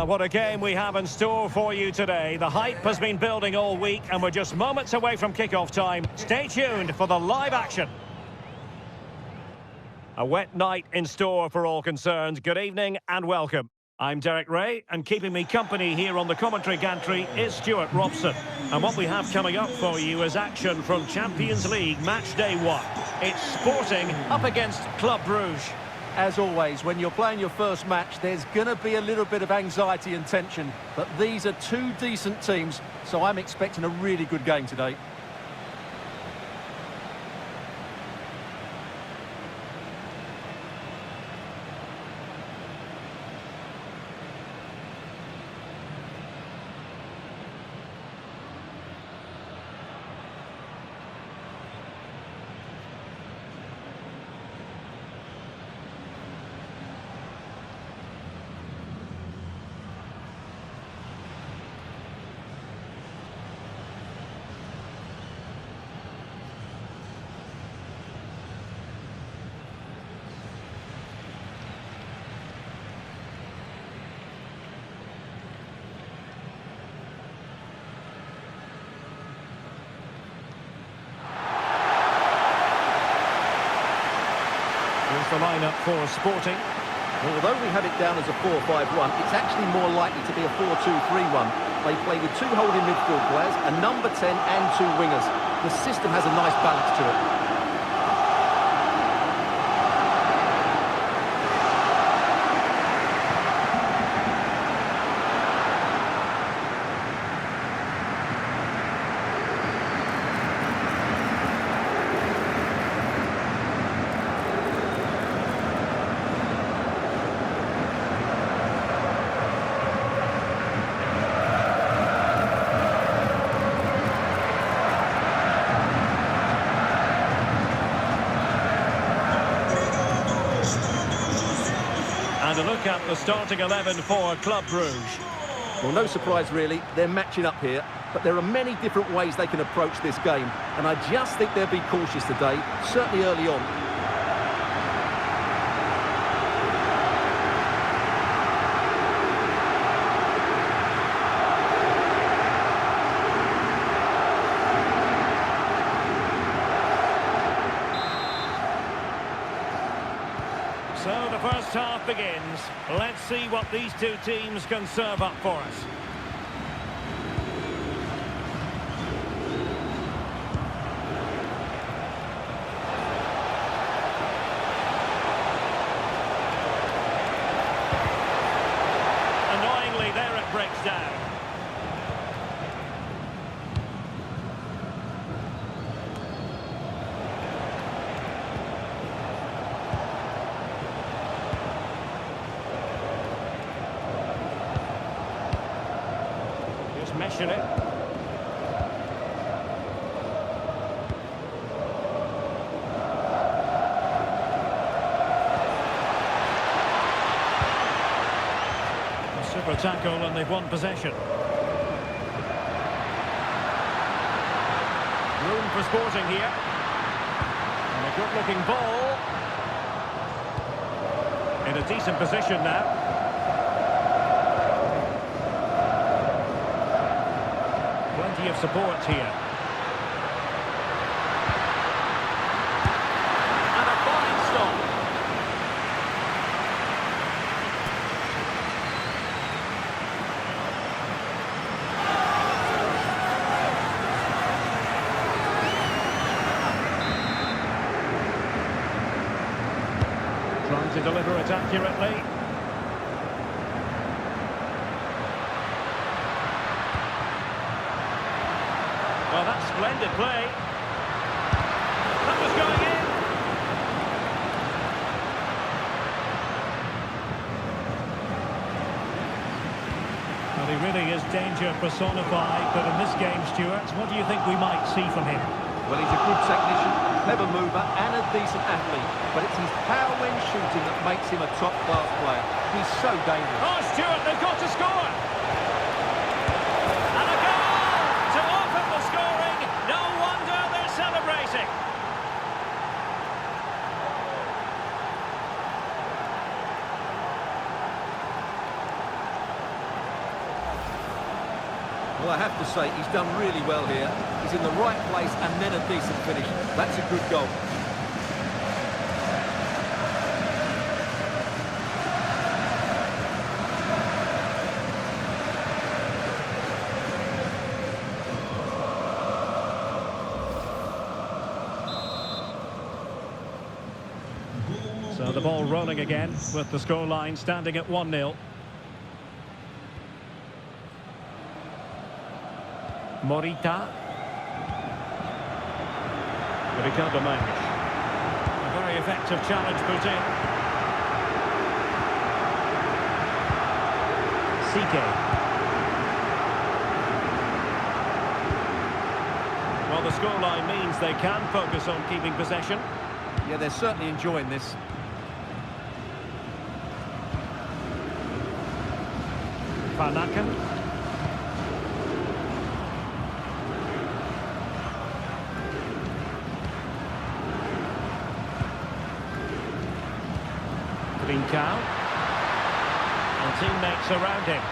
What a game we have in store for you today. The hype has been building all week and we're just moments away from kick-off time. Stay tuned for the live action. A wet night in store for all concerned. Good evening and welcome. I'm Derek Ray, and keeping me company here on the commentary gantry is Stuart Robson. And what we have coming up for you is action from Champions League match day 1. It's Sporting up against Club Brugge. As always, when you're playing your first match, there's going to be a little bit of anxiety and tension. But these are two decent teams, so I'm expecting a really good game today. Here's the lineup for Sporting. Well, although we have it down as a 4-5-1, it's actually more likely to be a 4-2-3-1. They play with two holding midfield players, a number 10 and two wingers. The system has a nice balance to it. And a look at the starting 11 for Club Brugge. Well, no surprise really, they're matching up here, but there are many different ways they can approach this game, and I just think they'll be cautious today, certainly early on. So the first half begins. Let's see what these two teams can serve up for us. Annoyingly, there it breaks down. Meshing it. A super tackle and they've won possession. Room for Sporting here. And a good-looking ball. In a decent position now. Plenty of support here. And a fine stop. Trying to deliver it accurately. Well, that's splendid play. That was going in. Well, he really is danger personified, but in this game, Stuart, what do you think we might see from him? Well, he's a good technician, clever mover and a decent athlete, but it's his power when shooting that makes him a top-class player. He's so dangerous. Oh, Stuart, they've got to score! Well, I have to say, he's done really well here. He's in the right place and then a decent finish. That's a good goal. So the ball rolling again with the scoreline standing at 1-0. Morita. Ricardo. A very effective challenge put in. CK. Well, the scoreline means they can focus on keeping possession. Yeah, they're certainly enjoying this. Panakan. Trincao. And teammates around him.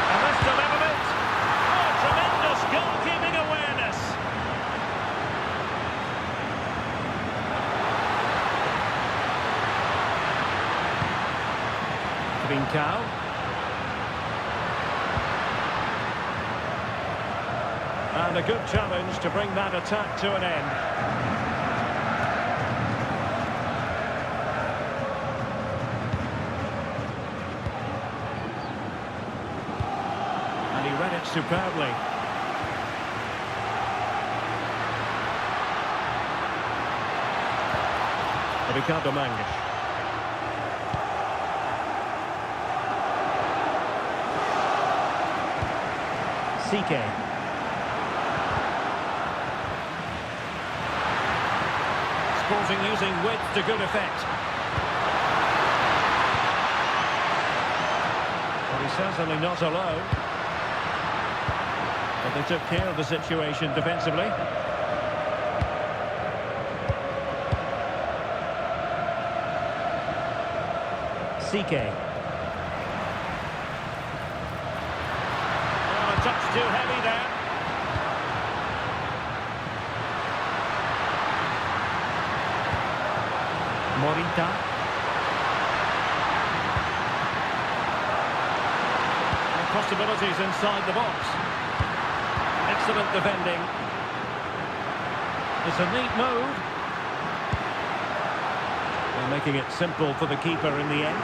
And this delivered it. Oh, tremendous goalkeeping awareness. Trincao. And a good challenge to bring that attack to an end. Read it superbly. Ricardo. CK. Sporting using width to good effect. Well, he's certainly not alone. But they took care of the situation defensively. CK. Oh, a touch too heavy there. Morita. And possibilities inside the box. Excellent defending. It's a neat move. They're making it simple for the keeper in the end.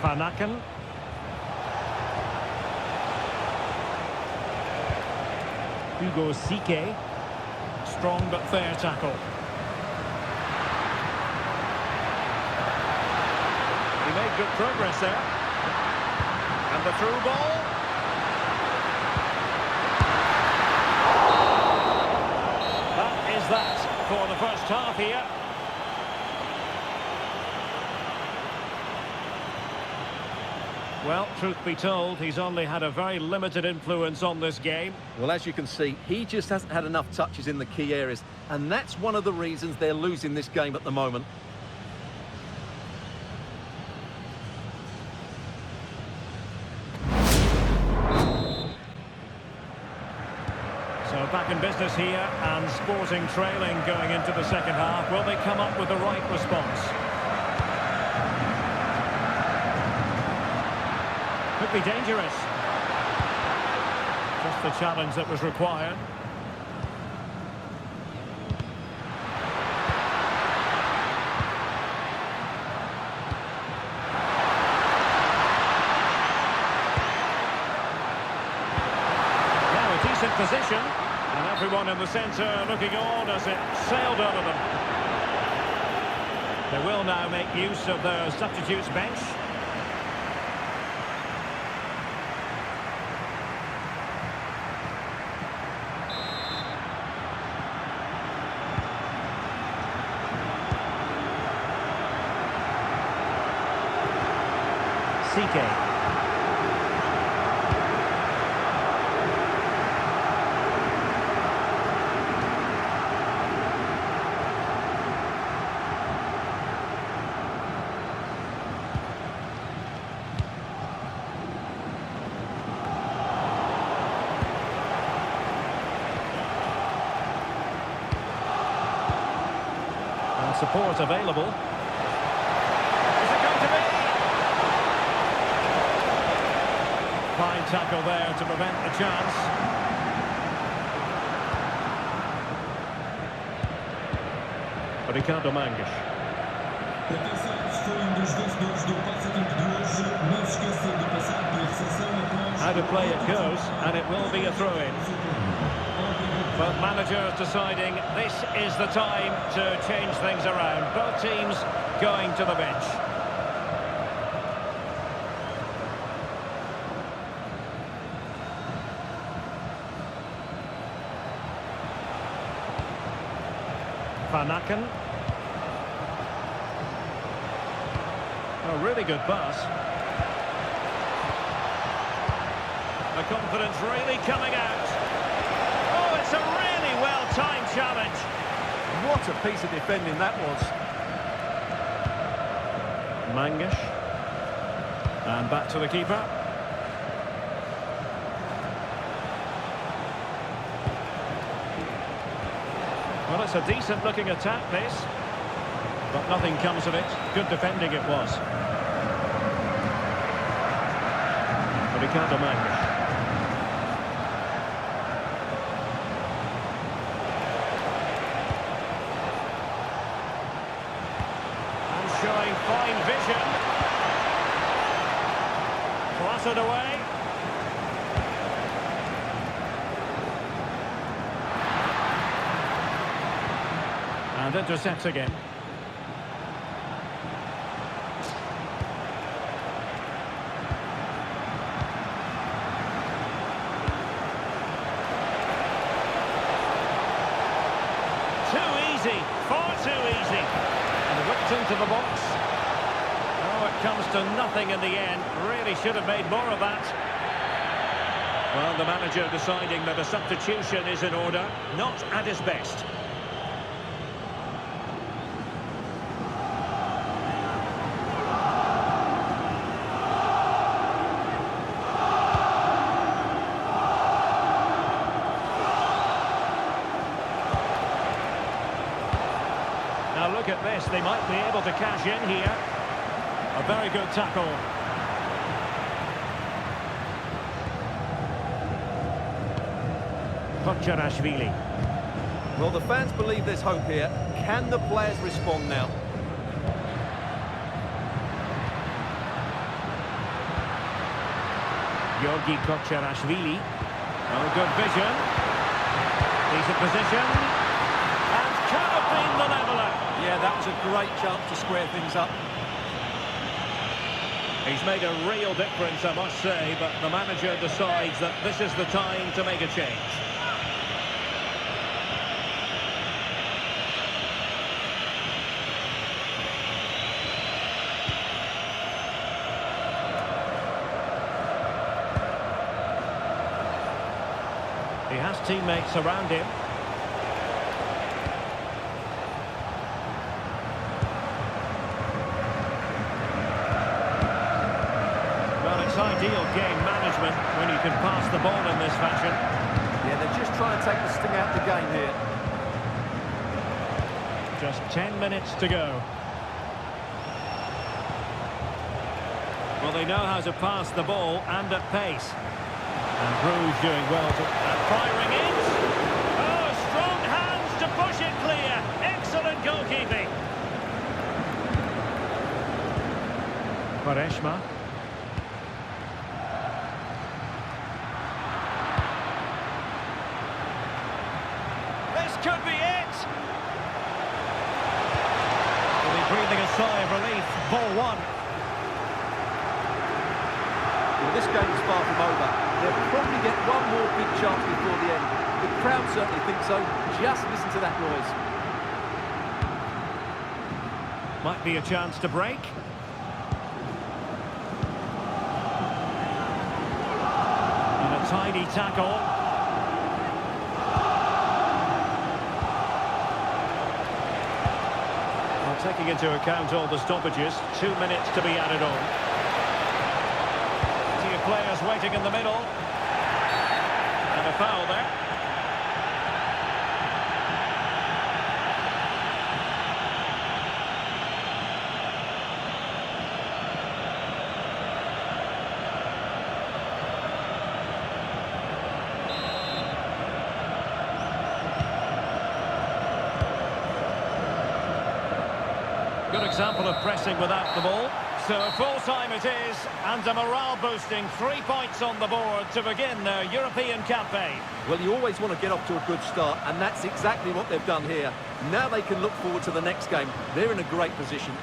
Panakan. Hugo CK. Strong but fair tackle. Made good progress there. And the through ball. That is that for the first half here. Well, truth be told, he's only had a very limited influence on this game. Well, as you can see, he just hasn't had enough touches in the key areas. And that's one of the reasons they're losing this game at the moment. So back in business here, and Sporting trailing going into the second half. Will they come up with the right response? Could be dangerous. Just the challenge that was required. Now a decent position. And everyone in the centre looking on as it sailed over them. They will now make use of their substitutes bench. CK. support available. Is it going to be? Fine tackle there to prevent the chance. Ricardo Mangas. How to play it goes, and it will be a throw-in. But managers deciding this is the time to change things around. Both teams going to the bench. Van Aken. A really good pass. The confidence really coming out. Oh, it's a really well-timed challenge. What a piece of defending that was. Mangas. And back to the keeper. Well, it's a decent-looking attack, this. But nothing comes of it. Good defending it was. Ricardo Mangas. And showing fine vision. Clattered away. And intercepts again. Far too easy. And whipped into the box. Oh, it comes to nothing in the end. Really should have made more of that. Well, the manager deciding that a substitution is in order. Not at his best. Now look at this, they might be able to cash in here. A very good tackle. Kocherashvili. Well, the fans believe there's hope here. Can the players respond now? Georgi Kocherashvili. Oh, good vision. Decent position. And could have been the leveller. Yeah, that was a great chance to square things up. He's made a real difference, I must say, but the manager decides that this is the time to make a change. He has teammates around him. It's ideal game management when you can pass the ball in this fashion. Yeah, they're just trying to take the sting out of the game here. Just 10 minutes to go. Well, they know how to pass the ball and at pace. And Brugge doing well to... And firing it! Oh, strong hands to push it clear. Excellent goalkeeping. Quaresma. Could be it! Will be breathing a sigh of relief. Ball one. Well, this game is far from over. They'll probably get one more big chance before the end. The crowd certainly think so. Just listen to that noise. Might be a chance to break. And a tidy tackle. Taking into account all the stoppages, 2 minutes to be added on. Plenty of players waiting in the middle. And a foul there. example of pressing without the ball. So full-time it is, and a morale-boosting 3 points on the board to begin their European campaign. Well, you always want to get off to a good start, and that's exactly what they've done here. Now they can look forward to the next game. They're in a great position.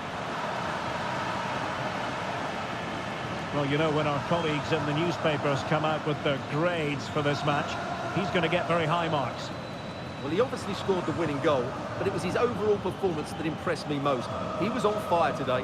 Well, you know, when our colleagues in the newspapers come out with their grades for this match, he's going to get very high marks. Well, he obviously scored the winning goal, but it was his overall performance that impressed me most. He was on fire today.